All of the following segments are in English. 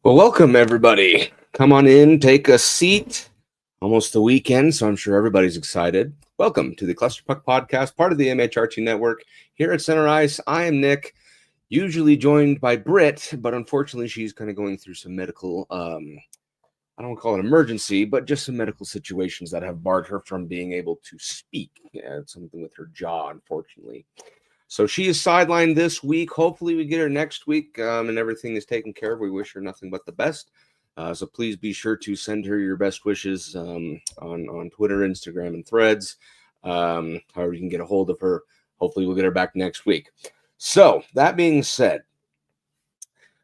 Well, welcome everybody. Come on in, take a seat. Almost the weekend, so I'm sure everybody's excited. Welcome to the Cluster Puck Podcast, part of the MHRT Network. Here at Center Ice, I am Nick, usually joined by Brit, but unfortunately she's kind of going through some medical, I don't want to call it emergency, but just some medical situations that have barred her from being able to speak. Yeah, it's something with her jaw, unfortunately. So she is sidelined this week. Hopefully we get her next week and everything is taken care of. We wish her nothing but the best. So please be sure to send her your best wishes on Twitter, Instagram, and Threads. However you can get a hold of her. Hopefully we'll get her back next week. So that being said,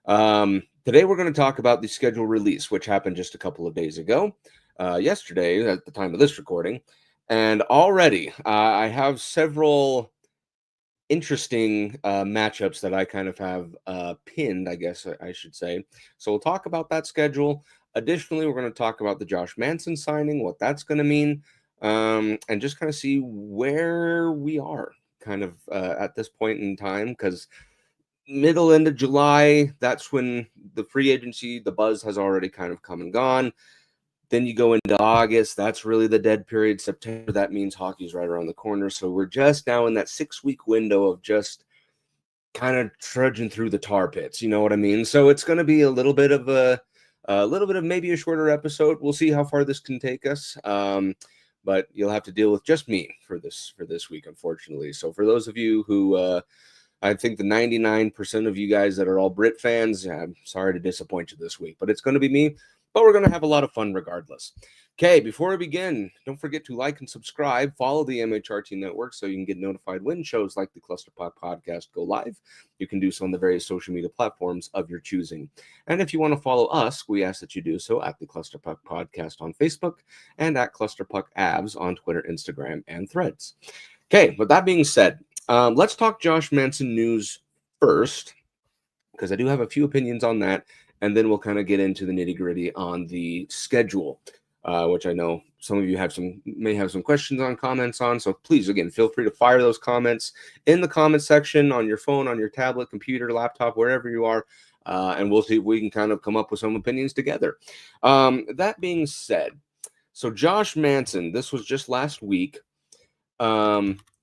today we're going to talk about the schedule release, which happened just a couple of days ago. Yesterday, at the time of this recording. And already I have several interesting matchups that I kind of have pinned, I guess I should say. So we'll talk about that schedule. Additionally, we're going to talk about the Josh Manson signing, what that's going to mean, and just kind of see where we are kind of at this point in time, because end of July, that's when the free agency, the buzz has already kind of come and gone. Then you go into August. That's really the dead period. September, that means hockey's right around the corner. So we're just now in that 6-week window of just kind of trudging through the tar pits. You know what I mean? So it's going to be a little bit of maybe a shorter episode. We'll see how far this can take us. But you'll have to deal with just me for this week, unfortunately. So for those of you who, I think the 99% of you guys that are all Brit fans, I'm sorry to disappoint you this week, but it's going to be me. But we're going to have a lot of fun regardless. Okay, before we begin, don't forget to like and subscribe. Follow the MHRT Network so you can get notified when shows like the Cluster Puck Podcast go live. You can do so on the various social media platforms of your choosing. And if you want to follow us, we ask that you do so at the Cluster Puck Podcast on Facebook and at Cluster Puck Avs on Twitter, Instagram, and Threads. Okay, with that being said, let's talk Josh Manson news first, because I do have a few opinions on that. And then we'll kind of get into the nitty-gritty on the schedule, which I know some of you may have some questions on, comments on. So please, again, feel free to fire those comments in the comment section on your phone, on your tablet, computer, laptop, wherever you are. And we'll see if we can kind of come up with some opinions together. That being said, so Josh Manson, this was just last week.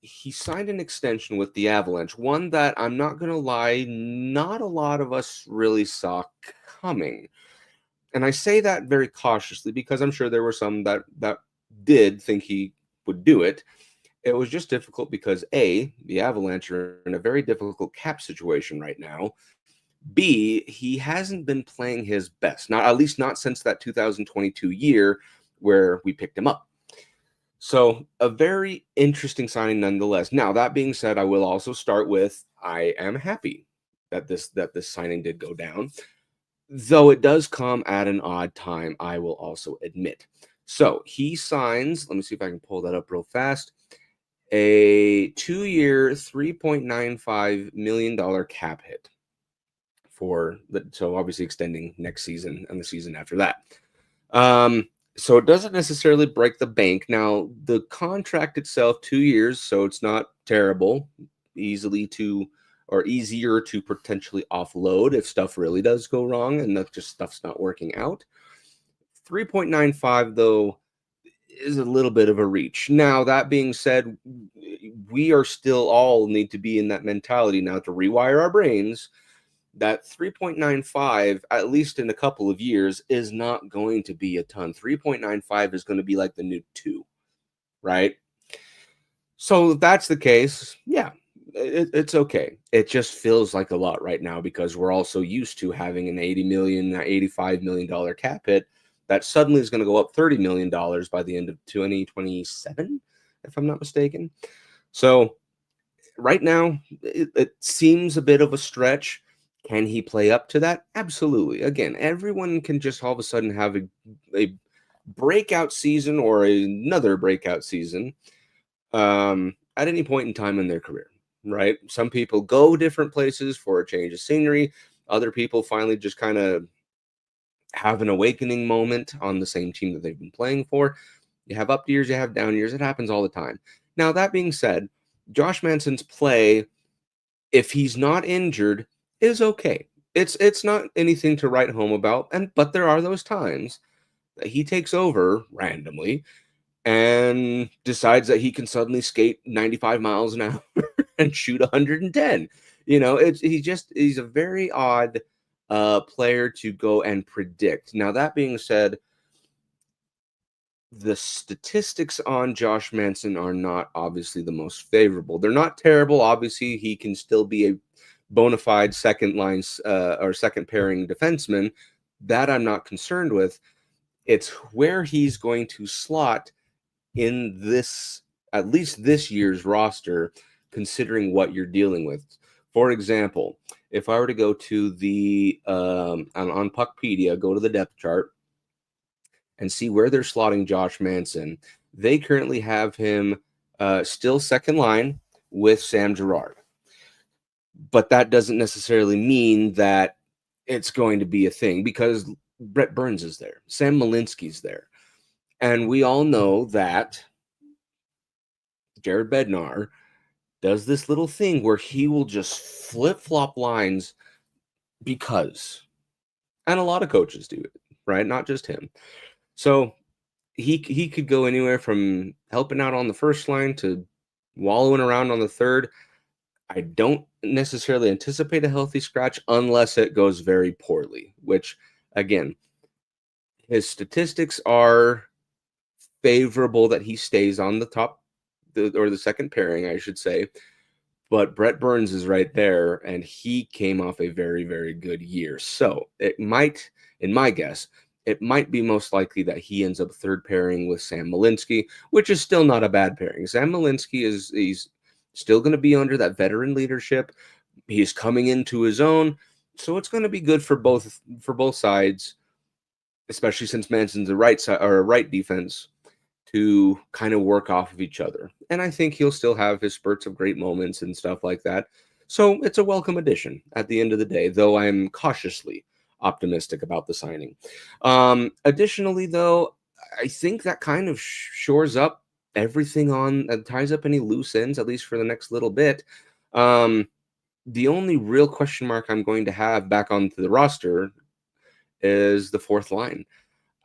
He signed an extension with the Avalanche, one that I'm not going to lie, not a lot of us really saw coming. And I say that very cautiously because I'm sure there were some that did think he would do it. It was just difficult because A, the Avalanche are in a very difficult cap situation right now. B, he hasn't been playing his best, at least not since that 2022 year where we picked him up. So a very interesting signing nonetheless. Now, that being said, I will also start with I am happy that this signing did go down, though it does come at an odd time, I will also admit. So he signs, let me see if I can pull that up real fast, a 2-year, $3.95 million cap hit so obviously extending next season and the season after that. So it doesn't necessarily break the bank. Now, the contract itself, 2 years, so it's not terrible, easier to potentially offload if stuff really does go wrong and that just stuff's not working out. 3.95, though, is a little bit of a reach. Now, that being said, we are still all need to be in that mentality now to rewire our brains. That 3.95, at least in a couple of years, is not going to be a ton. 3.95 is going to be like the new 2, right? So if that's the case, yeah, it's okay. It just feels like a lot right now because we're also used to having an $80 million, $85 million cap hit that suddenly is going to go up $30 million by the end of 2027, if I'm not mistaken. So right now, it seems a bit of a stretch. Can he play up to that? Absolutely. Again, everyone can just all of a sudden have a breakout season or another breakout season at any point in time in their career, right? Some people go different places for a change of scenery. Other people finally just kind of have an awakening moment on the same team that they've been playing for. You have up years, you have down years. It happens all the time. Now, that being said, Josh Manson's play, if he's not injured, is okay. It's not anything to write home about, but there are those times that he takes over randomly and decides that he can suddenly skate 95 miles an hour and shoot 110. He's a very odd player to go and predict. Now, that being said, the statistics on Josh Manson are not obviously the most favorable. They're not terrible. Obviously, he can still be a bona fide second line or second pairing defenseman. That I'm not concerned with. It's where he's going to slot in this, at least this year's roster, considering what you're dealing with. For example, if I were to go to the on Puckpedia, go to the depth chart and see where they're slotting Josh Manson, they currently have him still second line with Sam Girard. But that doesn't necessarily mean that it's going to be a thing, because Brett Burns is there, Sam Malinsky's there. And we all know that Jared Bednar does this little thing where he will just flip-flop lines because. And a lot of coaches do it, right? Not just him. So he could go anywhere from helping out on the first line to wallowing around on the third. I don't necessarily anticipate a healthy scratch unless it goes very poorly, which, again, his statistics are favorable that he stays on the top, or the second pairing, I should say. But Brett Burns is right there, and he came off a very, very good year. So it might, in my guess, it might be most likely that he ends up third pairing with Sam Malinsky, which is still not a bad pairing. Sam Malinsky he's still going to be under that veteran leadership. He's coming into his own, so it's going to be good for both sides, especially since Manson's a right side or a right defense, to kind of work off of each other. And I think he'll still have his spurts of great moments and stuff like that. So it's a welcome addition at the end of the day, though I'm cautiously optimistic about the signing. Additionally, though, I think that kind of shores up everything ties up any loose ends, at least for the next little bit. The only real question mark I'm going to have back onto the roster is the fourth line.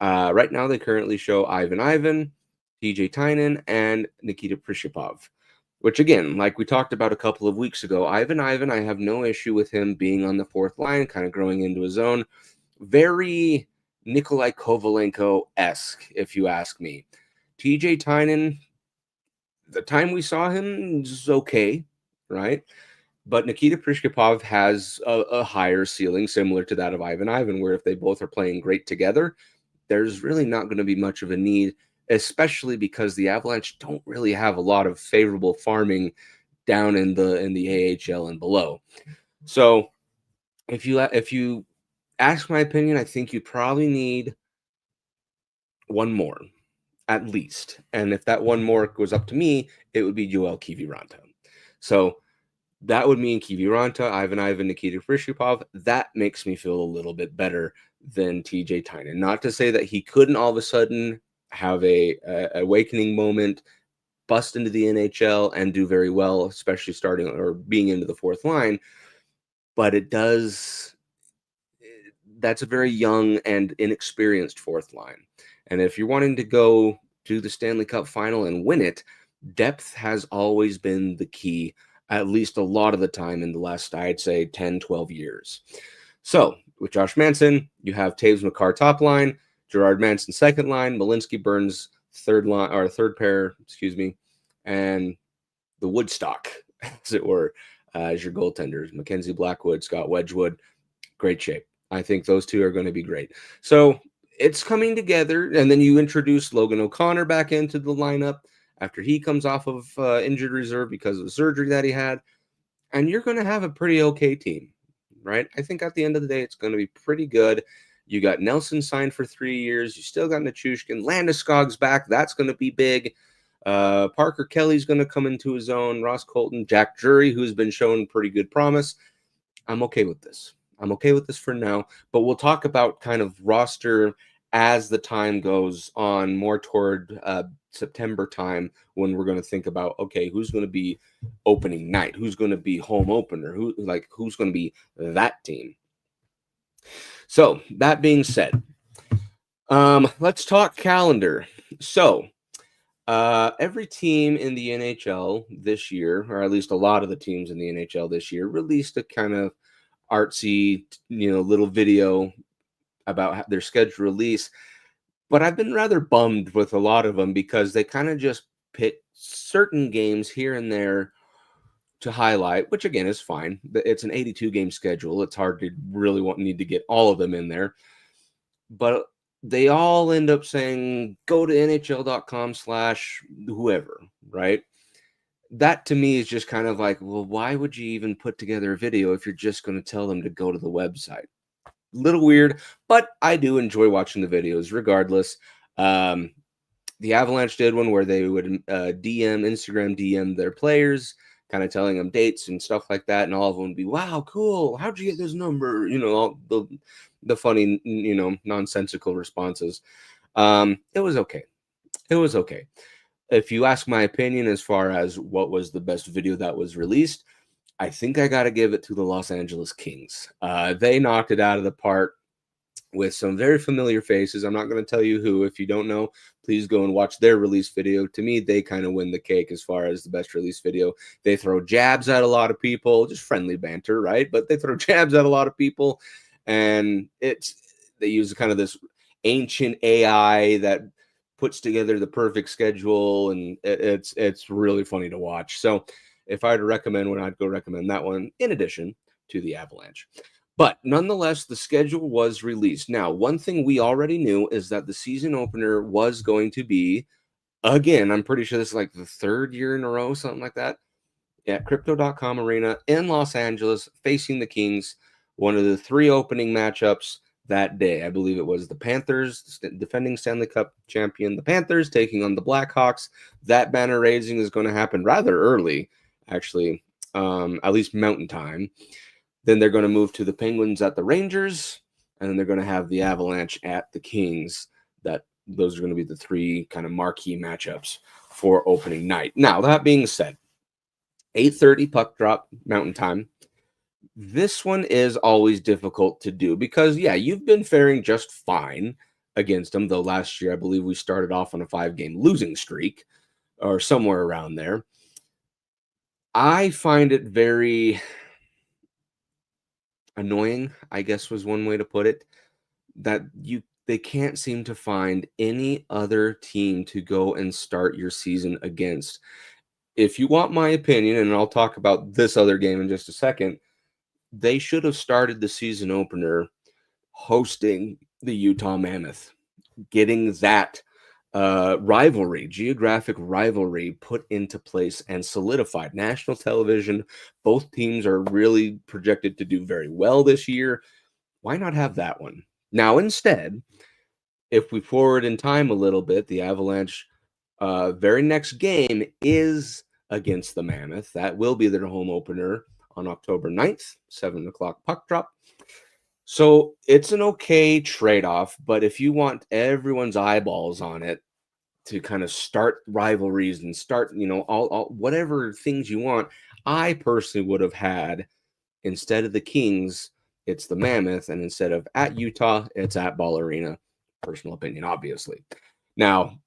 Right now, they currently show Ivan, TJ Tynan, and Nikita Prishipov, which, again, like we talked about a couple of weeks ago, Ivan, I have no issue with him being on the fourth line, kind of growing into his own. Very Nikolai Kovalenko-esque, if you ask me. TJ Tynan, the time we saw him is okay, right? But Nikita Prishipov has a higher ceiling, similar to that of Ivan, where if they both are playing great together, there's really not going to be much of a need, especially because the Avalanche don't really have a lot of favorable farming down in the AHL and below. So if you ask my opinion, I think you probably need one more, at least. And if that one more goes up to me, it would be Joel Kiviranta. So that would mean Kiviranta, Ivan, Nikita Prishipov. That makes me feel a little bit better than TJ Tynan. Not to say that he couldn't all of a sudden have a awakening moment, bust into the NHL and do very well, especially starting or being into the fourth line. But that's a very young and inexperienced fourth line. And if you're wanting to go to the Stanley Cup final and win it, depth has always been the key, at least a lot of the time in the last, I'd say, 10, 12 years. So with Josh Manson, you have Taves McCarr top line, Gerard Manson second line, Malinsky Burns third pair, and the Woodstock, as it were, as your goaltenders, Mackenzie Blackwood, Scott Wedgwood. Great shape. I think those two are going to be great. So it's coming together, and then you introduce Logan O'Connor back into the lineup after he comes off of injured reserve because of the surgery that he had, and you're going to have a pretty okay team, right? I think at the end of the day, it's going to be pretty good. You got Nelson signed for 3 years. You still got Nichushkin. Landeskog's back. That's going to be big. Parker Kelly's going to come into his own. Ross Colton, Jack Drury, who's been showing pretty good promise. I'm okay with this. I'm okay with this for now, but we'll talk about kind of roster as the time goes on, more toward September time, when we're going to think about, okay, who's going to be opening night? Who's going to be home opener? Who's going to be that team? So that being said, let's talk calendar. So every team in the NHL this year, or at least a lot of the teams in the NHL this year, released a kind of artsy, little video about their schedule release. But I've been rather bummed with a lot of them because they kind of just pick certain games here and there to highlight, which again is fine. It's an 82 game schedule. It's hard to really need to get all of them in there. But they all end up saying, go to NHL.com/whoever, right? That to me is just kind of like, well, why would you even put together a video if you're just going to tell them to go to the website? Little weird, but I do enjoy watching the videos regardless. The Avalanche did one where they would Instagram DM their players, kind of telling them dates and stuff like that, and all of them would be, "Wow, cool! How'd you get this number?" All the funny, nonsensical responses. It was okay. It was okay. If you ask my opinion as far as what was the best video that was released, I think I got to give it to the Los Angeles Kings. They knocked it out of the park with some very familiar faces. I'm not going to tell you who. If you don't know, please go and watch their release video. To me, they kind of win the cake as far as the best release video. They throw jabs at a lot of people, just friendly banter, right? But they throw jabs at a lot of people, and they use kind of this ancient AI that puts together the perfect schedule, and it's really funny to watch. So if I had to recommend one, I'd go recommend that one in addition to the Avalanche. But nonetheless, the schedule was released. Now, one thing we already knew is that the season opener was going to be, again, I'm pretty sure this is like the third year in a row, something like that, at Crypto.com Arena in Los Angeles, facing the Kings, one of the three opening matchups that day. I believe it was the Panthers, defending Stanley Cup champion, the Panthers taking on the Blackhawks. That banner raising is going to happen rather early, actually, at least Mountain Time. Then they're going to move to the Penguins at the Rangers, and then they're going to have the Avalanche at the Kings. Those are going to be the three kind of marquee matchups for opening night. Now, that being said, 8:30 puck drop Mountain Time. This one is always difficult to do because, yeah, you've been faring just fine against them, though last year I believe we started off on a 5-game losing streak or somewhere around there. I find it very annoying, I guess was one way to put it, that they can't seem to find any other team to go and start your season against. If you want my opinion, and I'll talk about this other game in just a second, they should have started the season opener hosting the Utah Mammoth, getting that geographic rivalry put into place and solidified. National television, both teams are really projected to do very well this year. Why not have that one? Now, instead, if we forward in time a little bit, the Avalanche very next game is against the Mammoth. That will be their home opener on October 9th, 7 o'clock puck drop. So it's an okay trade-off, but if you want everyone's eyeballs on it to kind of start rivalries and start, all whatever things you want, I personally would have had, instead of the Kings, it's the Mammoth, and instead of at Utah, it's at Ball Arena. Personal opinion, obviously. Now,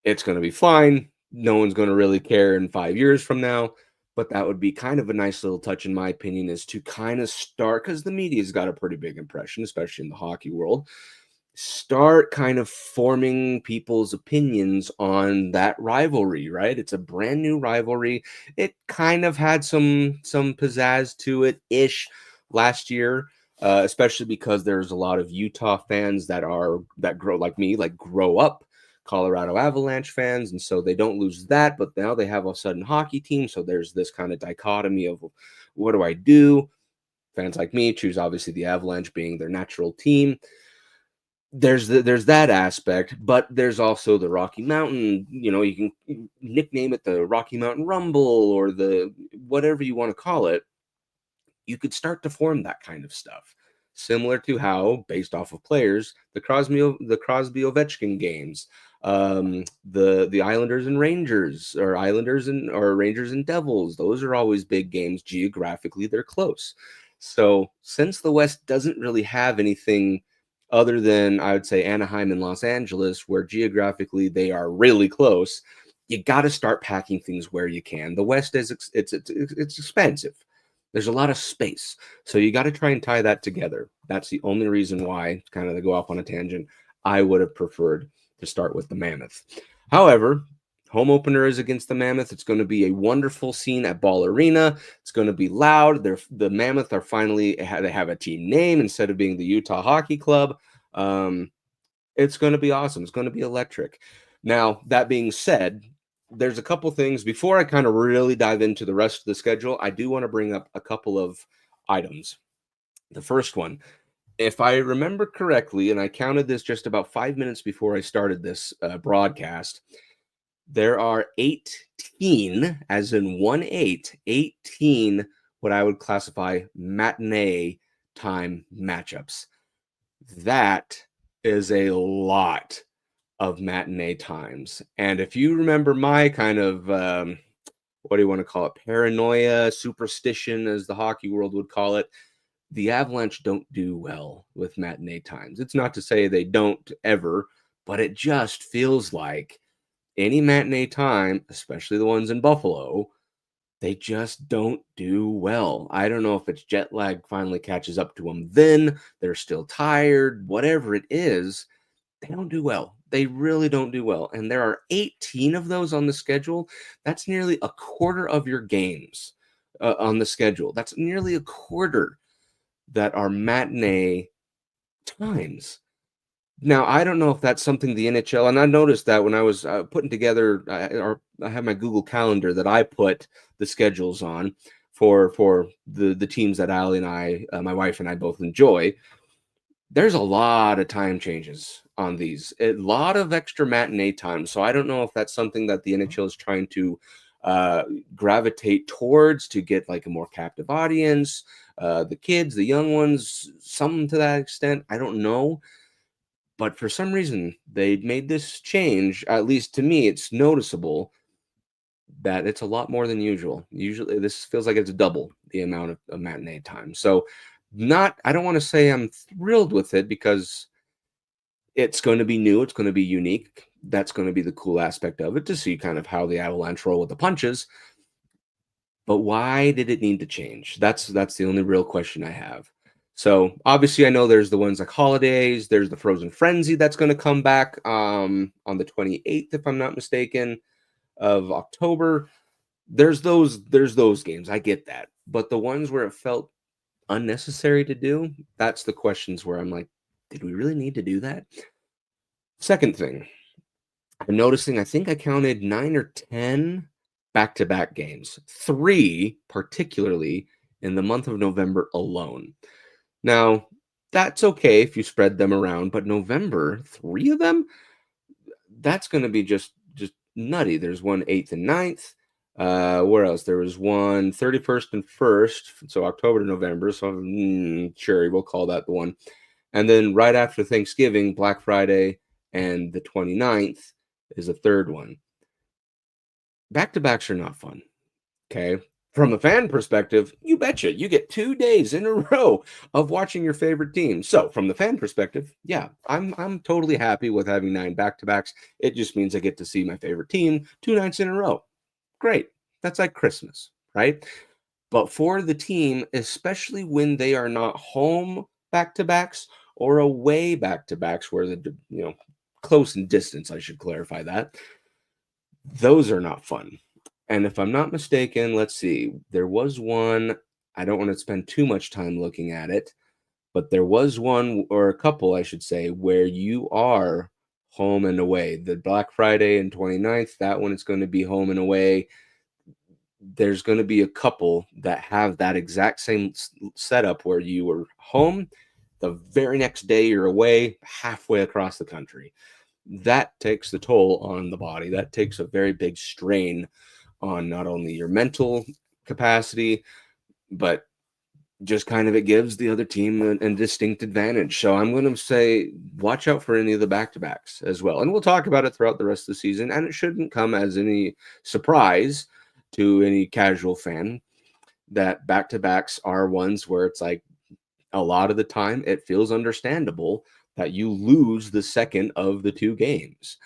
it's going to be fine. No one's going to really care in 5 years from now. But that would be kind of a nice little touch, in my opinion, is to kind of start, because the media's got a pretty big impression, especially in the hockey world. Start kind of forming people's opinions on that rivalry, right? It's a brand new rivalry. It kind of had some pizzazz to it ish last year, especially because there's a lot of Utah fans that grow like me, like grow up Colorado Avalanche fans, and so they don't lose that, but now they have a sudden hockey team, so there's this kind of dichotomy of what do I do? Fans like me choose obviously the Avalanche being their natural team. There's that aspect, but there's also the Rocky Mountain, you can nickname it the Rocky Mountain Rumble or the whatever you want to call it. You could start to form that kind of stuff, similar to how, based off of players, the Crosby Ovechkin games, the Islanders and Rangers, or Rangers and Devils, those are always big games. Geographically, they're close. So since the West doesn't really have anything other than, I would say, Anaheim and Los Angeles, where geographically they are really close, you got to start packing things where you can. The West is it's expensive. There's a lot of space, so you got to try and tie that together. That's the only reason why, kind of to go off on a tangent, I would have preferred to start with the Mammoth. However, home opener is against the Mammoth. It's going to be a wonderful scene at Ball Arena. It's going to be loud. The Mammoth are finally, they have a team name instead of being the Utah Hockey Club. It's going to be awesome. It's going to be electric. Now, that being said, there's a couple things before I kind of really dive into the rest of the schedule. I do want to bring up a couple of items. The first one, if I remember correctly, and I counted this just about 5 minutes before I started this broadcast, there are 18, as in 1-8, 18 what I would classify matinee time matchups. That is a lot of matinee times. And if you remember my kind of, what do you want to call it? Paranoia, superstition, as the hockey world would call it. The Avalanche don't do well with matinee times. It's not to say they don't ever, but it just feels like any matinee time, especially the ones in Buffalo, they just don't do well. I don't know if it's jet lag finally catches up to them. Then they're still tired, whatever it is, they don't do well. They really don't do well. And there are 18 of those on the schedule. That's nearly a quarter of your games on the schedule. That's nearly a quarter that are matinee times. Now, I don't know if that's something the NHL, and I noticed that when I was putting together, I have my Google Calendar that I put the schedules on for the teams that Allie and I, my wife and I both enjoy. There's a lot of time changes on these, a lot of extra matinee time. So I don't know if that's something that the NHL is trying to gravitate towards to get like a more captive audience, the kids, the young ones, some to that extent. I don't know. But for some reason, they made this change. At least to me, it's noticeable that it's a lot more than usual. Usually, this feels like it's double the amount of matinee time. So, I don't want to say I'm thrilled with it because it's going to be new. It's going to be unique. That's going to be the cool aspect of it, to see kind of how the Avalanche roll with the punches. But why did it need to change? That's the only real question I have. So obviously I know there's the ones like holidays, there's the Frozen Frenzy that's going to come back on the 28th, if I'm not mistaken, of October. There's those games. I get that. But the ones where it felt unnecessary to do, that's the questions where I'm like, did we really need to do that? Second thing, I'm noticing, I think I counted 9 or 10 back-to-back games, 3 particularly in the month of November alone. Now, that's okay if you spread them around, but November, 3 of them, that's going to be just nutty. There's one 8th and 9th. Where else? There was one 31st and 1st, so October to November. So sure, we'll call that the one. And then right after Thanksgiving, Black Friday, and the 29th is a third one. Back-to-backs are not fun, okay? From a fan perspective, you betcha. You get 2 days in a row of watching your favorite team. So from the fan perspective, yeah, I'm totally happy with having 9 back-to-backs. It just means I get to see my favorite team 2 nights in a row. Great. That's like Christmas, right? But for the team, especially when they are not home back-to-backs or away back-to-backs, where close in distance, I should clarify that, those are not fun. And if I'm not mistaken, let's see, there was one, I don't want to spend too much time looking at it, but there was one, or a couple, I should say, where you are home and away. The Black Friday and 29th, that one is going to be home and away. There's going to be a couple that have that exact same setup where you were home, the very next day you're away halfway across the country. That takes the toll on the body. That takes a very big strain on not only your mental capacity, but just kind of it gives the other team a distinct advantage. So I'm going to say watch out for any of the back-to-backs as well. And we'll talk about it throughout the rest of the season, and it shouldn't come as any surprise to any casual fan that back-to-backs are ones where it's like a lot of the time it feels understandable that you lose the second of the two games.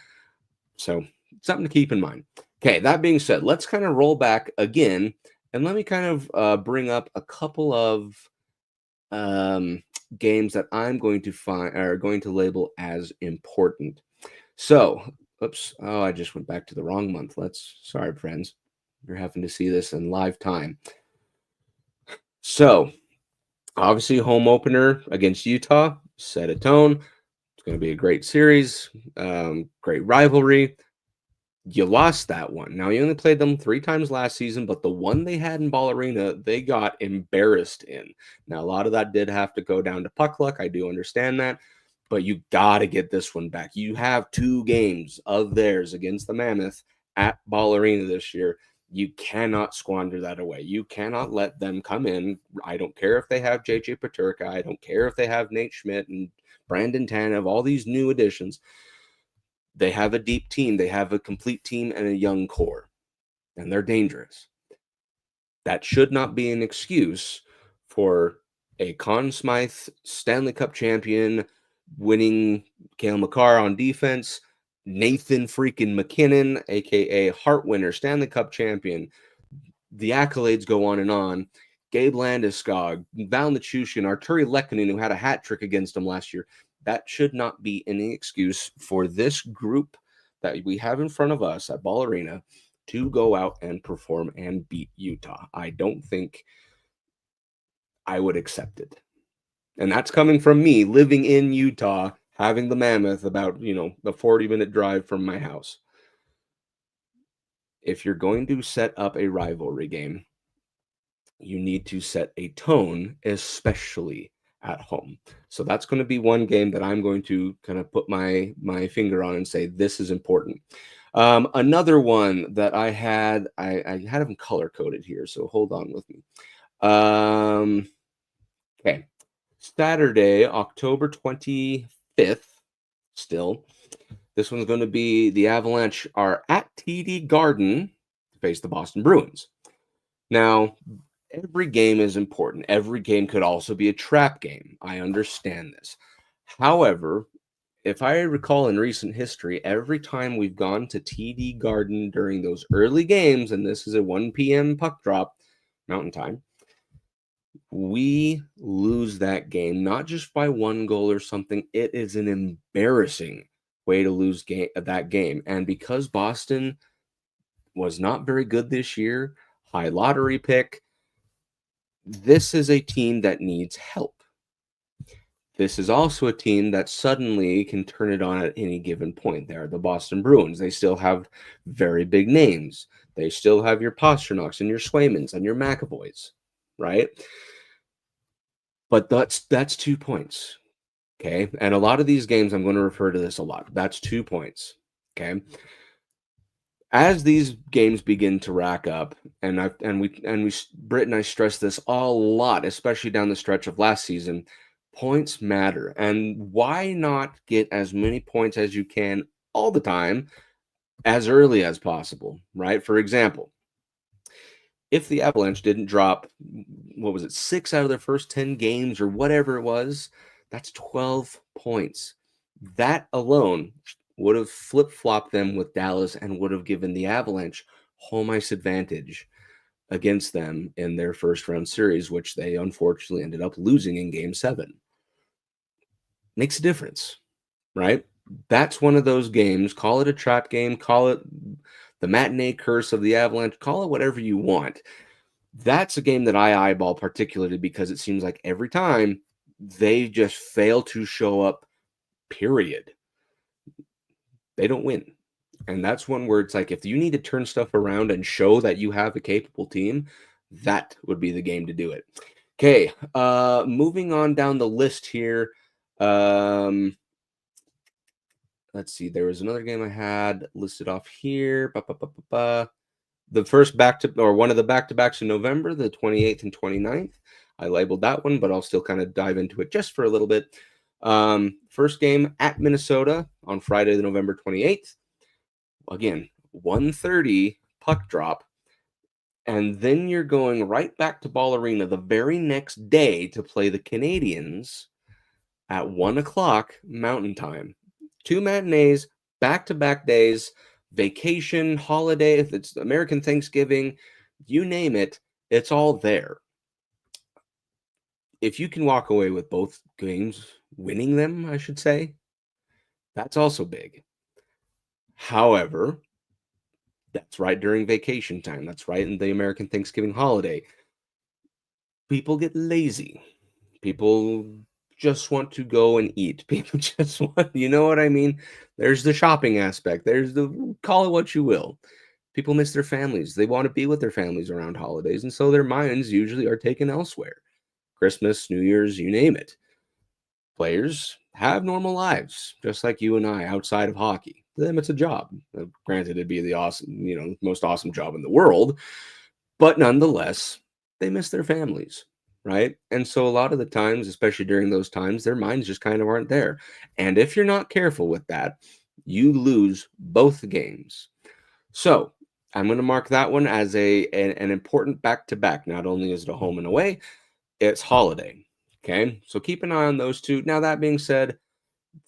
So something to keep in mind. Okay, that being said, let's kind of roll back again and let me kind of bring up a couple of games that I'm going to find are going to label as important. So, oops, oh, I just went back to the wrong month. Sorry, friends, you're having to see this in live time. So, obviously, home opener against Utah set a tone. It's going to be a great series, great rivalry. You lost that one. Now, you only played them 3 times last season, but the one they had in Ball Arena, they got embarrassed in. Now, a lot of that did have to go down to puck luck. I do understand that, but you got to get this one back. You have 2 games of theirs against the Mammoth at Ball Arena this year. You cannot squander that away. You cannot let them come in. I don't care if they have JJ Peterka. I don't care if they have Nate Schmidt and Brandon Tanev, all these new additions. They have a deep team. They have a complete team and a young core, and they're dangerous. That should not be an excuse for a Conn Smythe Stanley Cup champion winning Cale Makar on defense, Nathan freaking McKinnon, a.k.a. Hart winner, Stanley Cup champion. The accolades go on and on. Gabe Landeskog, Val Nichushkin, Arturi Lehkonen, who had a hat trick against him last year. That should not be any excuse for this group that we have in front of us at Ball Arena to go out and perform and beat Utah. I don't think I would accept it. And that's coming from me living in Utah, having the Mammoth about, a 40-minute drive from my house. If you're going to set up a rivalry game, you need to set a tone, especially at home. So that's going to be one game that I'm going to kind of put my finger on and say this is important. Another one that I had them color coded here, so hold on with me. Okay, Saturday, October 25th. Still, this one's going to be the Avalanche are at TD Garden to face the Boston Bruins. Now, every game is important. Every game could also be a trap game. I understand this. However, if I recall in recent history, every time we've gone to TD Garden during those early games, and this is a 1 p.m. puck drop, Mountain Time, we lose that game, not just by 1 goal or something. It is an embarrassing way to lose that game. And because Boston was not very good this year, high lottery pick, this is a team that needs help. This is also a team that suddenly can turn it on at any given point. They are the Boston Bruins. They still have very big names. They still have your Pasternaks and your Swaymans and your McAvoys, right? But that's 2 points, okay? And a lot of these games, I'm going to refer to this a lot. That's 2 points, okay? As these games begin to rack up, and Brit and I stress this a lot, especially down the stretch of last season, points matter. And why not get as many points as you can all the time, as early as possible, right? For example, if the Avalanche didn't drop, 6 out of their first 10 games or whatever it was, that's 12 points. That alone would have flip-flopped them with Dallas and would have given the Avalanche home ice advantage against them in their first-round series, which they unfortunately ended up losing in Game 7. Makes a difference, right? That's one of those games. Call it a trap game. Call it the matinee curse of the Avalanche. Call it whatever you want. That's a game that I eyeball particularly because it seems like every time they just fail to show up, period. They don't win. And that's one where it's like, if you need to turn stuff around and show that you have a capable team, that would be the game to do it. Okay, moving on down the list here. Let's see. There was another game I had listed off here. The first one of the back-to-backs in November, the 28th and 29th. I labeled that one, but I'll still kind of dive into it just for a little bit. First game at Minnesota on Friday, November 28th. Again, 1:30 puck drop. And then you're going right back to Ball Arena the very next day to play the Canadians at 1 o'clock Mountain Time. 2 matinees, back-to-back days, vacation, holiday, if it's American Thanksgiving, you name it, it's all there. If you can walk away with both games, winning them, I should say, that's also big. However, that's right during vacation time. That's right in the American Thanksgiving holiday. People get lazy. People just want to go and eat. People just want, you know what I mean? There's the shopping aspect. There's the call it what you will. People miss their families. They want to be with their families around holidays. And so their minds usually are taken elsewhere. Christmas, New Year's, you name it. Players have normal lives, just like you and I outside of hockey. To them, it's a job. Granted, it'd be the awesome, most awesome job in the world. But nonetheless, they miss their families, right? And so a lot of the times, especially during those times, their minds just kind of aren't there. And if you're not careful with that, you lose both games. So I'm going to mark that one as an important back-to-back. Not only is it a home and away, it's holiday. Okay, so keep an eye on those two. Now, that being said,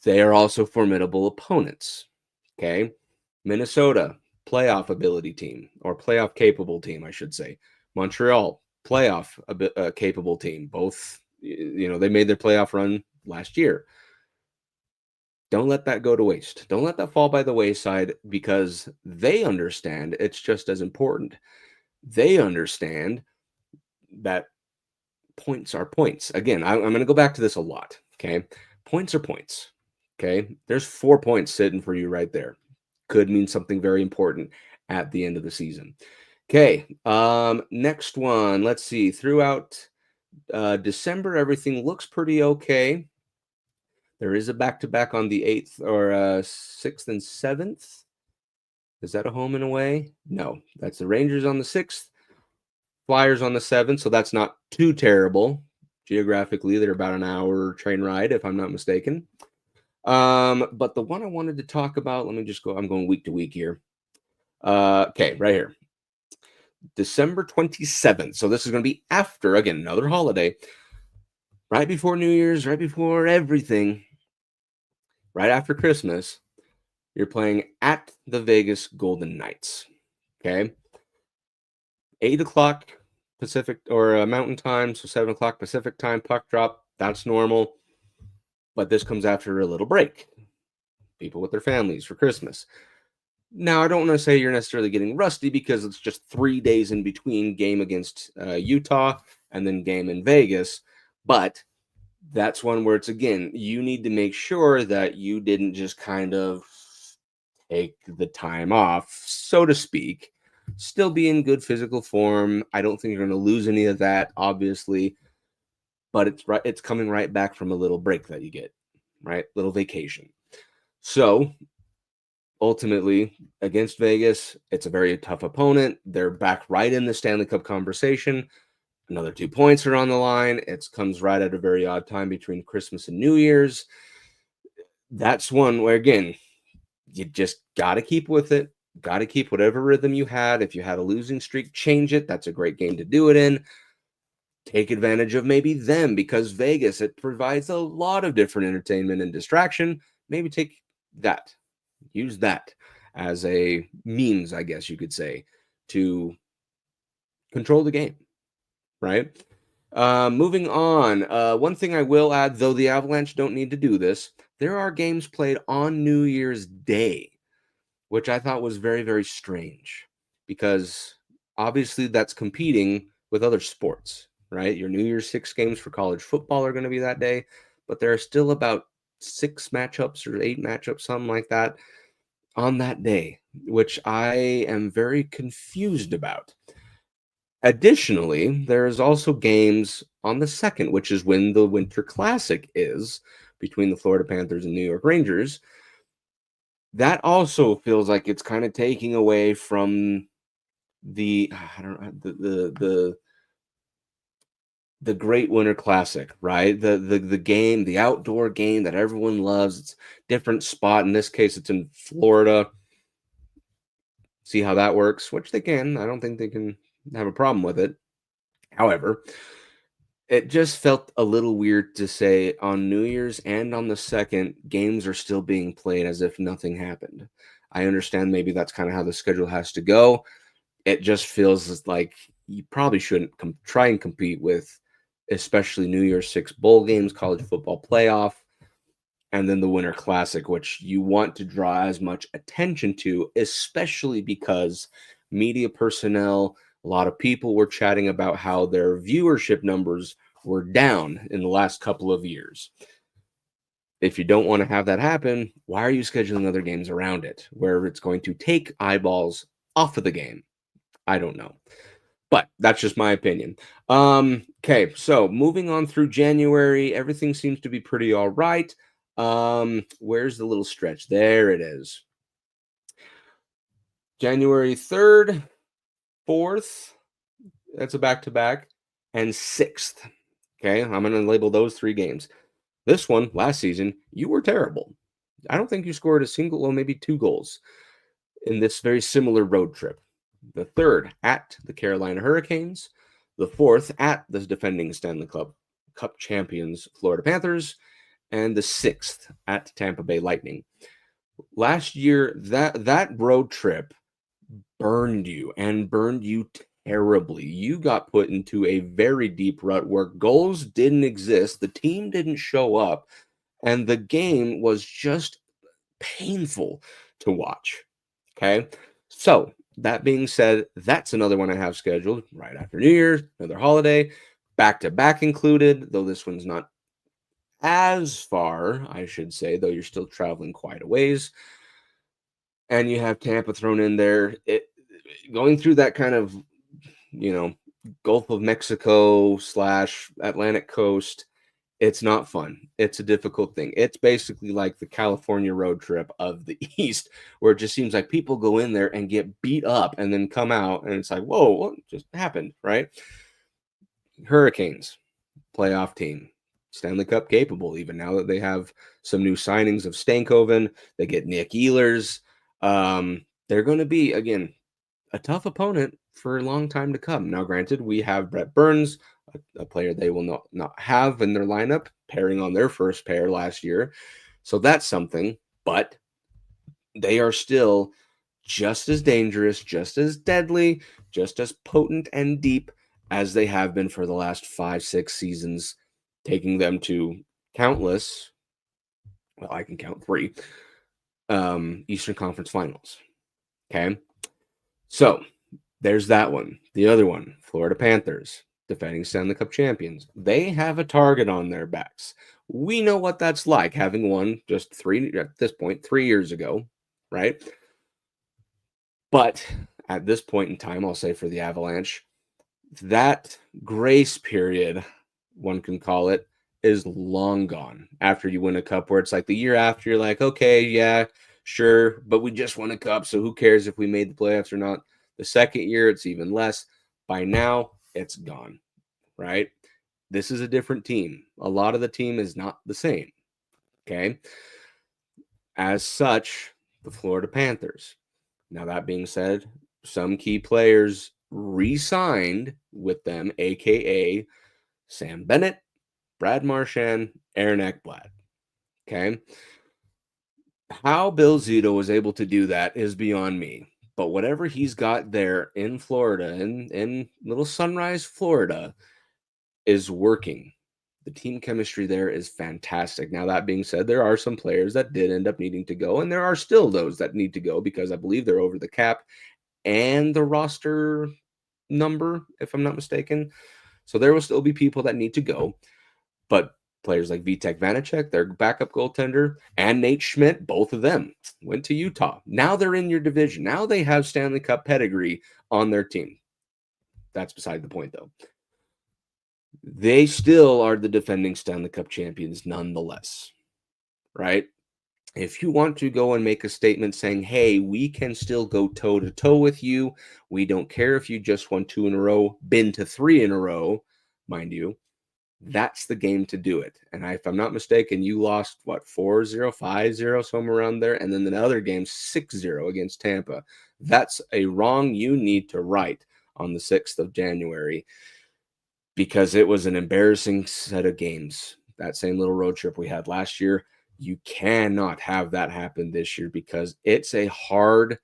they are also formidable opponents. Okay, Minnesota, playoff ability team, or playoff capable team, I should say. Montreal, playoff capable team. Both, they made their playoff run last year. Don't let that go to waste. Don't let that fall by the wayside, because they understand it's just as important. They understand that points are points. Again, I'm going to go back to this a lot. Okay. Points are points. Okay. There's 4 points sitting for you right there. Could mean something very important at the end of the season. Okay. Next one. Let's see. Throughout December, everything looks pretty okay. There is a back-to-back on the 8th or 6th and 7th. Is that a home and away? No, that's the Rangers on the 6th. Flyers on the 7th, so that's not too terrible. Geographically, they're about an hour train ride, if I'm not mistaken. But the one I wanted to talk about, let me just go. I'm going week to week here. Okay, right here. December 27th. So this is going to be after, again, another holiday. Right before New Year's, right before everything, right after Christmas, you're playing at the Vegas Golden Knights. Okay. 8 o'clock Pacific or Mountain Time, so 7 o'clock Pacific Time, puck drop. That's normal. But this comes after a little break. People with their families for Christmas. Now, I don't want to say you're necessarily getting rusty, because it's just 3 days in between game against Utah and then game in Vegas. But that's one where it's, again, you need to make sure that you didn't just kind of take the time off, so to speak. Still be in good physical form. I don't think you're going to lose any of that, obviously, but it's coming right back from a little break that you get, right? Little vacation. So ultimately, against Vegas, it's a very tough opponent. They're back right in the Stanley Cup conversation. Another 2 points are on the line. It comes right at a very odd time between Christmas and New Year's. That's one where, again, you just got to keep with it. Got to keep whatever rhythm you had. If you had a losing streak, change it. That's a great game to do it in. Take advantage of maybe them, because Vegas, it provides a lot of different entertainment and distraction. Maybe take that. Use that as a means, I guess you could say, to control the game, right? Moving on. One thing I will add, though the Avalanche don't need to do this, there are games played on New Year's Day, which I thought was very, very strange, because obviously that's competing with other sports, right? Your New Year's 6 games for college football are going to be that day, but there are still about 6 matchups or 8 matchups, something like that, on that day, which I am very confused about. Additionally, there's also games on the 2nd, which is when the Winter Classic is, between the Florida Panthers and New York Rangers. That also feels like it's kind of taking away from the the great Winter Classic, right? The game, the outdoor game that everyone loves. It's different spot. In this case, it's in Florida. See how that works, which they can. I don't think they can have a problem with it. However, it just felt a little weird to say on New Year's and on the 2nd, games are still being played as if nothing happened. I understand maybe that's kind of how the schedule has to go. It just feels like you probably shouldn't try and compete with, especially New Year's Six bowl games, college football playoff, and then the Winter Classic, which you want to draw as much attention to, especially because media personnel, a lot of people were chatting about how their viewership numbers were down in the last couple of years. If you don't want to have that happen, why are you scheduling other games around it where it's going to take eyeballs off of the game? I don't know. But that's just my opinion. Okay, so moving on through January, everything seems to be pretty all right. Where's the little stretch? There it is. January 3rd, 4th, that's a back-to-back, and 6th. Okay, I'm going to label those 3 games. This one, last season, you were terrible. I don't think you scored a single, well, maybe 2 goals in this very similar road trip. The 3rd at the Carolina Hurricanes, the 4th at the defending Stanley Cup champions Florida Panthers, and the 6th at Tampa Bay Lightning. Last year, that road trip burned you terribly. You got put into a very deep rut where goals didn't exist, the team didn't show up, and the game was just painful to watch. Okay, so that being said, that's another one I have scheduled right after New Year's, another holiday, back-to-back included, though this one's not as far, I should say, though you're still traveling quite a ways. And you have Tampa thrown in there. Going through that kind of, Gulf of Mexico / Atlantic coast, it's not fun. It's a difficult thing. It's basically like the California road trip of the East, where it just seems like people go in there and get beat up and then come out, and it's like, whoa, what just happened, right? Hurricanes, playoff team, Stanley Cup capable, even now that they have some new signings of Stankoven. They get Nick Ehlers. They're going to be, again, a tough opponent for a long time to come. Now, granted, we have Brett Burns, a player they will not have in their lineup, pairing on their first pair last year. So that's something, but they are still just as dangerous, just as deadly, just as potent and deep as they have been for the last 5-6 seasons, taking them to countless, well, I can count 3, Eastern Conference Finals. Okay? So, there's that one. The other one, Florida Panthers, defending Stanley Cup champions. They have a target on their backs. We know what that's like, having won just 3 years ago, right? But at this point in time, I'll say for the Avalanche, that grace period, one can call it, is long gone after you win a cup, where it's like the year after, you're like, okay, yeah, sure, but we just won a cup, so who cares if we made the playoffs or not? The second year, it's even less. By now, it's gone, right? This is a different team. A lot of the team is not the same, okay? As such, the Florida Panthers. Now, that being said, some key players re-signed with them, a.k.a. Sam Bennett, Brad Marchand, Aaron Ekblad. Okay? How Bill Zito was able to do that is beyond me. But whatever he's got there in Florida, in little Sunrise, Florida, is working. The team chemistry there is fantastic. Now, that being said, there are some players that did end up needing to go, and there are still those that need to go because I believe they're over the cap and the roster number, if I'm not mistaken. So there will still be people that need to go. But players like Vitek Vanacek, their backup goaltender, and Nate Schmidt, both of them went to Utah. Now they're in your division. Now they have Stanley Cup pedigree on their team. That's beside the point, though. They still are the defending Stanley Cup champions nonetheless, right? If you want to go and make a statement saying, hey, we can still go toe-to-toe with you, we don't care if you just won 2 in a row, been to 3 in a row, mind you, that's the game to do it. And if I'm not mistaken, you lost, 4-0, 5-0, somewhere around there, and then the other game, 6-0 against Tampa. That's a wrong you need to right on the 6th of January because it was an embarrassing set of games. That same little road trip we had last year. You cannot have that happen this year because it's a hard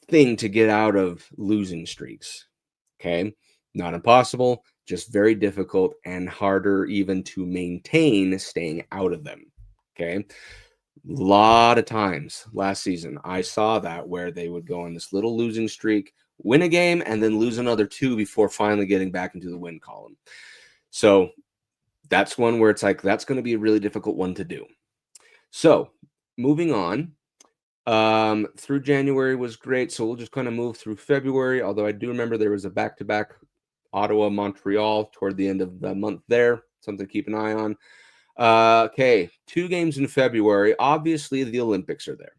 thing to get out of losing streaks. Okay. Not impossible, just very difficult and harder even to maintain staying out of them. Okay. A lot of times last season, I saw that where they would go on this little losing streak, win a game, and then lose another 2 before finally getting back into the win column. So that's one where it's like, that's going to be a really difficult one to do. So moving on, through January was great. So we'll just kind of move through February, although I do remember there was a back-to-back Ottawa, Montreal toward the end of the month there. Something to keep an eye on. Okay, 2 games in February. Obviously, the Olympics are there.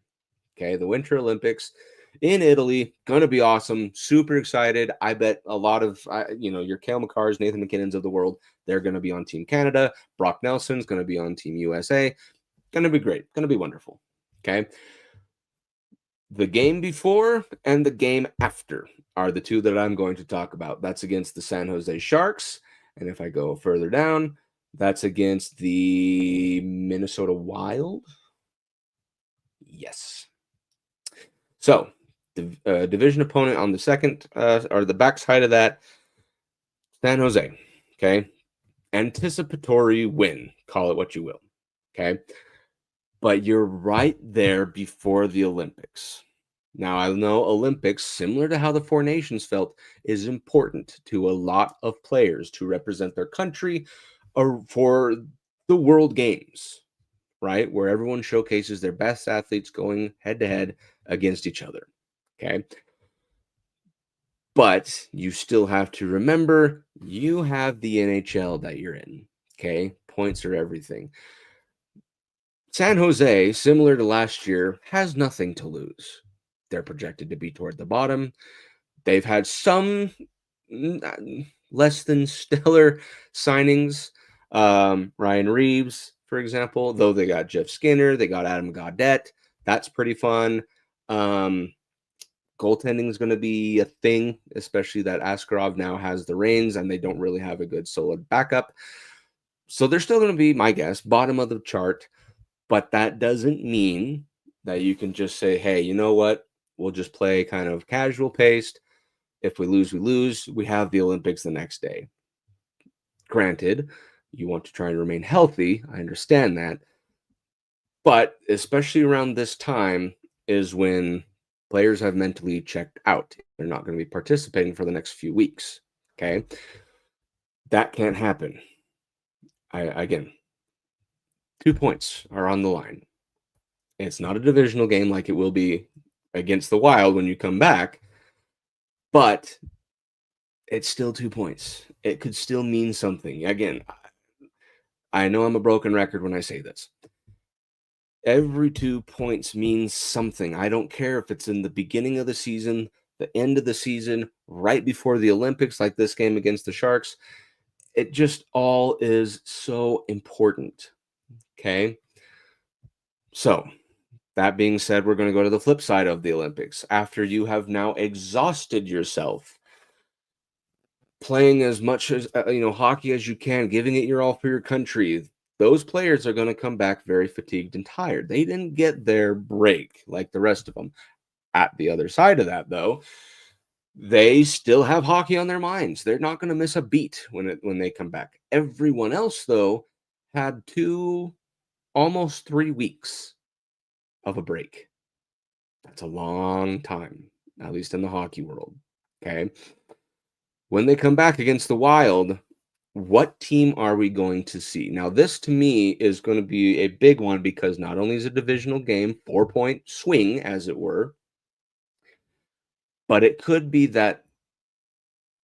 Okay, the Winter Olympics in Italy, going to be awesome. Super excited. I bet a lot of, your Cale Makars, Nathan McKinnons of the world, they're going to be on Team Canada. Brock Nelson's going to be on Team USA. Going to be great. Going to be wonderful. Okay. The game before and the game after are the 2 that I'm going to talk about. That's against the San Jose Sharks. And if I go further down, that's against the Minnesota Wild. Yes. So the division opponent on the second or the backside of that, San Jose. Okay. Anticipatory win. Call it what you will. Okay. But you're right there before the Olympics. Now, I know Olympics, similar to how the Four Nations felt, is important to a lot of players to represent their country or for the World Games, right? Where everyone showcases their best athletes going head-to-head against each other, okay? But you still have to remember you have the NHL that you're in, okay? Points are everything. San Jose, similar to last year, has nothing to lose. They're projected to be toward the bottom. They've had some less than stellar signings. Ryan Reeves, for example, though they got Jeff Skinner, they got Adam Gaudette. That's pretty fun. Goaltending is going to be a thing, especially that Askarov now has the reins and they don't really have a good solid backup. So they're still going to be, my guess, bottom of the chart. But that doesn't mean that you can just say, hey, you know what? We'll just play kind of casual paced. If we lose, we lose. We have the Olympics the next day. Granted, you want to try and remain healthy. I understand that. But especially around this time is when players have mentally checked out. They're not going to be participating for the next few weeks. Okay. That can't happen. Again, 2 points are on the line. It's not a divisional game like it will be against the Wild when you come back, but it's still 2 points. It could still mean something. Again, I know I'm a broken record when I say this. Every 2 points means something. I don't care if it's in the beginning of the season, the end of the season, right before the Olympics, like this game against the Sharks. It just all is so important. Okay. So, that being said, we're going to go to the flip side of the Olympics. After you have now exhausted yourself playing as much as hockey as you can, giving it your all for your country, those players are going to come back very fatigued and tired. They didn't get their break like the rest of them. At the other side of that, though, they still have hockey on their minds. They're not going to miss a beat when they come back. Everyone else, though, had almost 3 weeks of a break. That's a long time, at least in the hockey world. Okay. When they come back against the Wild, what team are we going to see? Now, this to me is going to be a big one because not only is it a divisional game, 4-point swing, as it were, but it could be that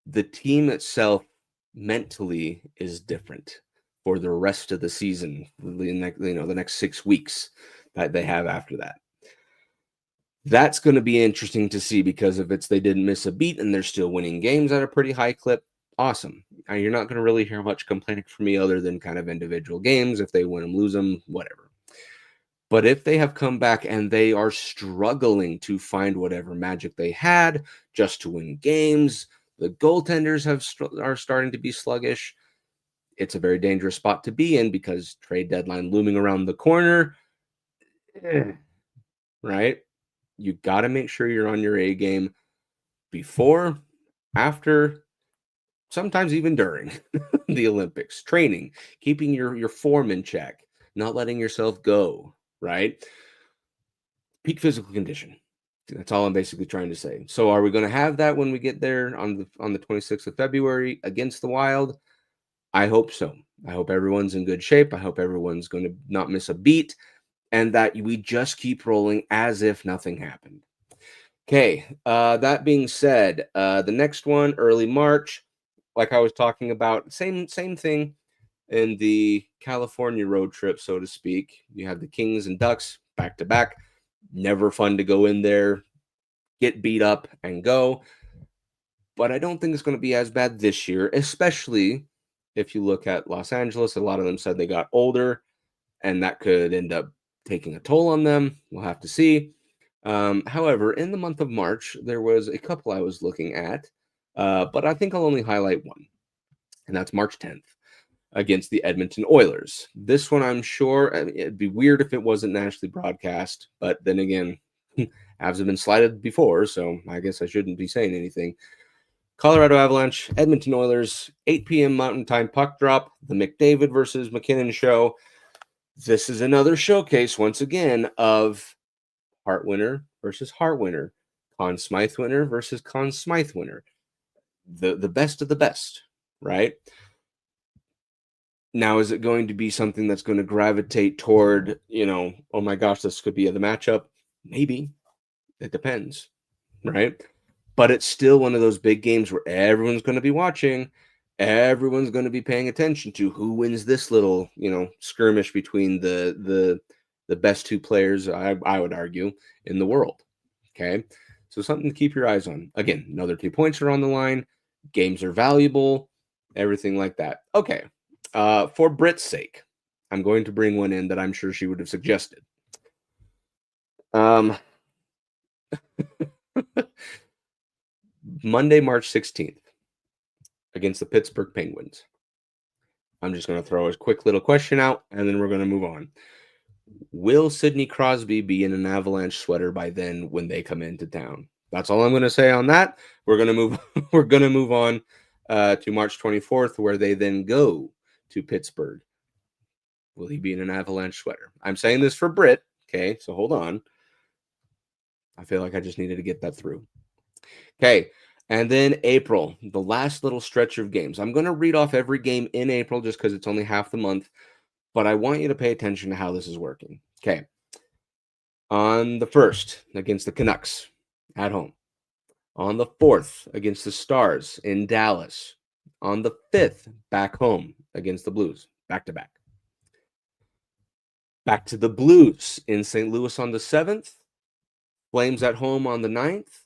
the team itself mentally is different for the rest of the season, the next 6 weeks that they have after that. That's going to be interesting to see because if they didn't miss a beat and they're still winning games at a pretty high clip, awesome. You're not going to really hear much complaining from me other than kind of individual games. If they win them, lose them, whatever. But if they have come back and they are struggling to find whatever magic they had just to win games, The goaltenders are starting to be sluggish. It's a very dangerous spot to be in because trade deadline looming around the corner. Right? You got to make sure you're on your A game before, after, sometimes even during the Olympics. Training, keeping your form in check, not letting yourself go, right? Peak physical condition. That's all I'm basically trying to say. So are we going to have that when we get there on the 26th of February against the Wild? I hope so. I hope everyone's in good shape. I hope everyone's going to not miss a beat and that we just keep rolling as if nothing happened. Okay, that being said, the next one, early March, like I was talking about, same thing in the California road trip, so to speak. You have the Kings and Ducks back to back. Never fun to go in there, get beat up, and go. But I don't think it's going to be as bad this year, especially if you look at Los Angeles. A lot of them said they got older, and that could end up taking a toll on them. We'll have to see. However, in the month of March, there was a couple I was looking at, but I think I'll only highlight one, and that's March 10th against the Edmonton Oilers. This one, I'm sure, it'd be weird if it wasn't nationally broadcast, but then again, Avs have been slighted before, so I guess I shouldn't be saying anything. Colorado Avalanche, Edmonton Oilers, 8 p.m. Mountain Time puck drop, the McDavid versus McKinnon show. This is another showcase, once again, of Hart winner versus Hart winner, Conn Smythe winner versus Conn Smythe winner. The best of the best, right? Now, is it going to be something that's going to gravitate toward, oh my gosh, this could be the matchup? Maybe. It depends, right? But it's still one of those big games where everyone's going to be watching. Everyone's going to be paying attention to who wins this little, skirmish between the best two players, I would argue, in the world. Okay. So something to keep your eyes on. Again, another 2 points are on the line. Games are valuable, everything like that. Okay. For Brit's sake, I'm going to bring one in that I'm sure she would have suggested. Monday, March 16th, against the Pittsburgh Penguins. I'm just going to throw a quick little question out, and then we're going to move on. Will Sidney Crosby be in an Avalanche sweater by then when they come into town? That's all I'm going to say on that. We're going to move. We're going to move on to March 24th, where they then go to Pittsburgh. Will he be in an Avalanche sweater? I'm saying this for Brit. Okay, so hold on. I feel like I just needed to get that through. Okay, and then April, the last little stretch of games. I'm going to read off every game in April just because it's only half the month, but I want you to pay attention to how this is working. Okay, on the 1st, against the Canucks at home. On the 4th, against the Stars in Dallas. On the 5th, back home against the Blues, back-to-back. Back to the Blues in St. Louis on the 7th. Flames at home on the 9th.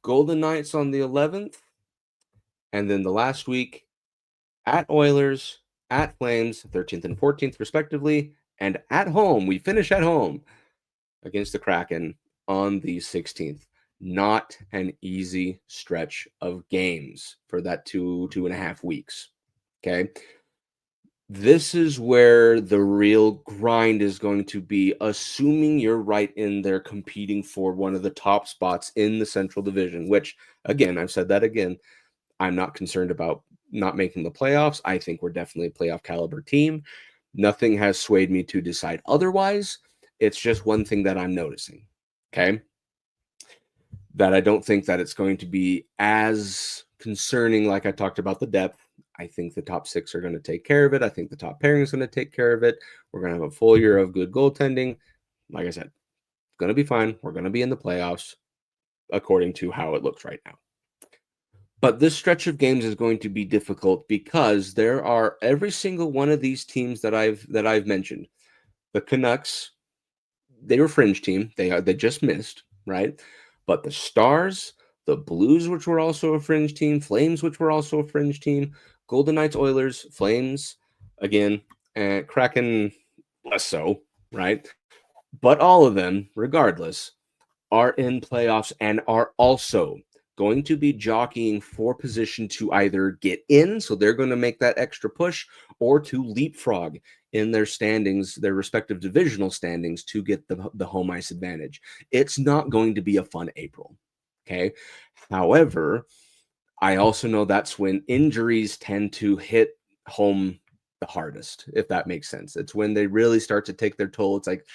Golden Knights on the 11th. And then the last week, at Oilers, at Flames, 13th and 14th, respectively. And at home, we finish at home against the Kraken on the 16th. Not an easy stretch of games for that 2.5 weeks. Okay. This is where the real grind is going to be, assuming you're right in there competing for one of the top spots in the Central Division, which, again, I've said that again, I'm not concerned about not making the playoffs. I think we're definitely a playoff caliber team. Nothing has swayed me to decide otherwise. It's just one thing that I'm noticing, okay? That I don't think that it's going to be as concerning like I talked about the depth. I think the top 6 are going to take care of it. I think the top pairing is going to take care of it. We're going to have a full year of good goaltending. Like I said, it's going to be fine. We're going to be in the playoffs according to how it looks right now. But this stretch of games is going to be difficult because there are every single one of these teams that I've mentioned. The Canucks, they were a fringe team. They just missed, right? But the Stars, the Blues, which were also a fringe team, Flames, which were also a fringe team, Golden Knights, Oilers, Flames, again, and Kraken, less so, right? But all of them, regardless, are in playoffs and are also going to be jockeying for position to either get in, so they're going to make that extra push, or to leapfrog in their standings, their respective divisional standings, to get the home ice advantage. It's not going to be a fun April. Okay. However, I also know that's when injuries tend to hit home the hardest, if that makes sense. It's when they really start to take their toll. It's like,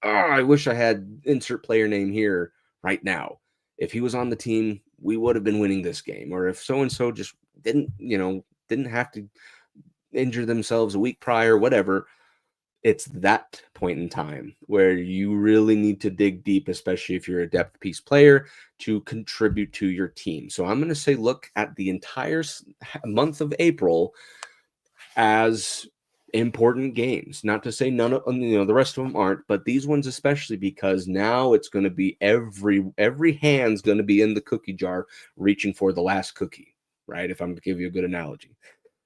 oh, I wish I had insert player name here right now. If he was on the team, we would have been winning this game. Or if so-and-so just didn't have to injure themselves a week prior, whatever. It's that point in time where you really need to dig deep, especially if you're a depth piece player, to contribute to your team. So I'm going to say look at the entire month of April as important games. Not to say none of the rest of them aren't, but these ones especially, because now it's going to be every hand's going to be in the cookie jar reaching for the last cookie, right? If I'm going to give you a good analogy.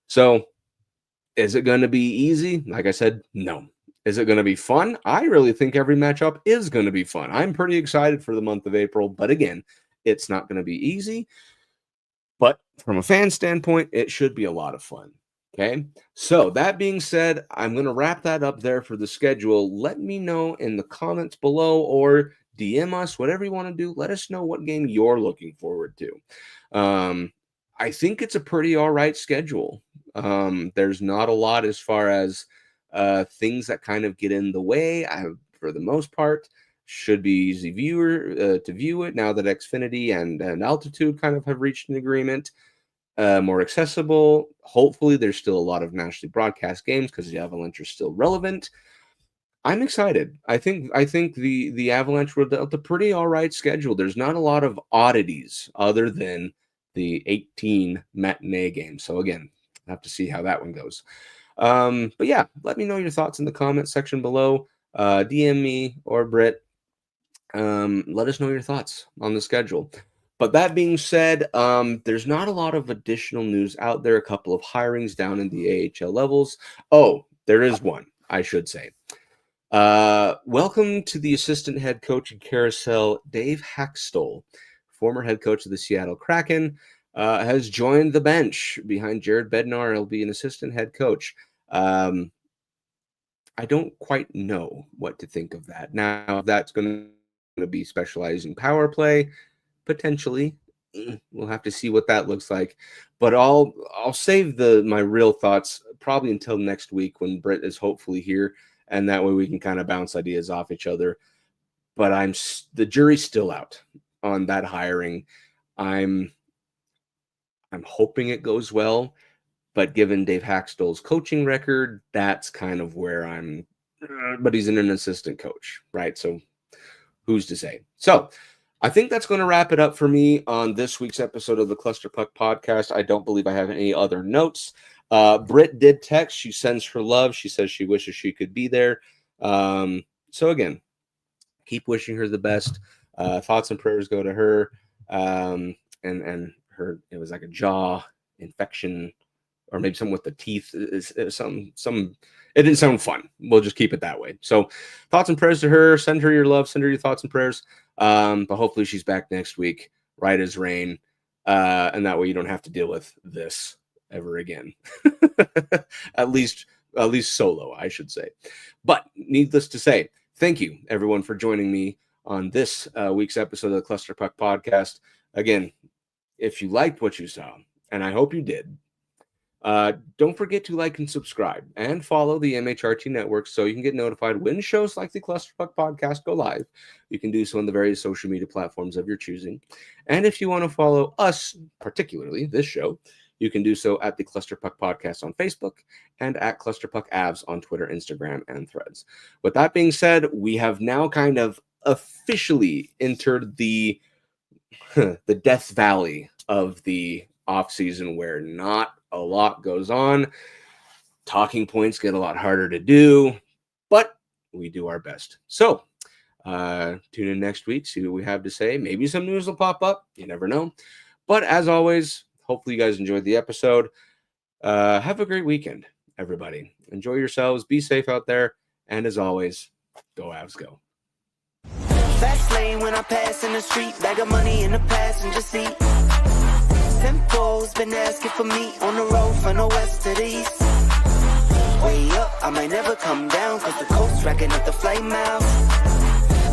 So is it going to be easy? Like I said, no. Is it going to be fun? I really think every matchup is going to be fun. I'm pretty excited for the month of April, but again, it's not going to be easy. But from a fan standpoint, it should be a lot of fun. Okay. So that being said, I'm going to wrap that up there for the schedule. Let me know in the comments below, or DM us, whatever you want to do. Let us know what game you're looking forward to. I think it's a pretty all right schedule. There's not a lot as far as things that kind of get in the way. For the most part, should be easy to view it now that Xfinity and Altitude kind of have reached an agreement. More accessible. Hopefully, there's still a lot of nationally broadcast games because the Avalanche are still relevant. I'm excited. I think the Avalanche were dealt a pretty all right schedule. There's not a lot of oddities other than the 18 matinee games. So again, I have to see how that one goes. But yeah, let me know your thoughts in the comment section below. DM me or Brit. Let us know your thoughts on the schedule. But that being said, there's not a lot of additional news out there. A couple of hirings down in the AHL levels. Oh, there is one, I should say. Welcome to the assistant head coach in carousel, Dave Haxtell, former head coach of the Seattle Kraken, has joined the bench behind Jared Bednar. He'll be an assistant head coach. I don't quite know what to think of that. Now, that's going to be specializing power play, potentially. We'll have to see what that looks like. But I'll save my real thoughts probably until next week when Britt is hopefully here, and that way we can kind of bounce ideas off each other. But the jury's still out on that hiring. I'm hoping it goes well, but given Dave Haxtell's coaching record, that's kind of where but he's an assistant coach, right? So who's to say? So I think that's going to wrap it up for me on this week's episode of the Cluster Puck Podcast. I don't believe I have any other notes. Britt did text. She sends her love. She says she wishes she could be there. So again, keep wishing her the best. Thoughts and prayers go to her. And her, it was like a jaw infection, or maybe something with the teeth. It didn't sound fun. We'll just keep it that way. So thoughts and prayers to her. Send her your love. Send her your thoughts and prayers. But hopefully she's back next week, right as rain. And that way you don't have to deal with this ever again. At least solo, I should say. But needless to say, thank you everyone for joining me on this week's episode of the Cluster Puck Podcast. Again, if you liked what you saw, and I hope you did, don't forget to like and subscribe and follow the MHRT network so you can get notified when shows like the Cluster Puck Podcast go live. You can do so on the various social media platforms of your choosing. And if you want to follow us, particularly this show, you can do so at the Cluster Puck Podcast on Facebook and at Cluster Puck Avs on Twitter, Instagram, and Threads. With that being said, we have now kind of officially entered the death valley of the offseason, where not a lot goes on. Talking points get a lot harder to do, but we do our best. So tune in next week, see what we have to say. Maybe some news will pop up. You never know. But as always, hopefully you guys enjoyed the episode. Have a great weekend, everybody. Enjoy yourselves. Be safe out there. And as always, go Avs, go. Fast lane when I pass in the street, bag of money in the passenger seat. Tempo's been asking for me on the road from the west to the east. Way up, I might never come down, cause the coast's racking up the flight miles.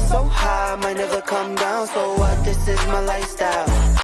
So high, I might never come down, so what, this is my lifestyle.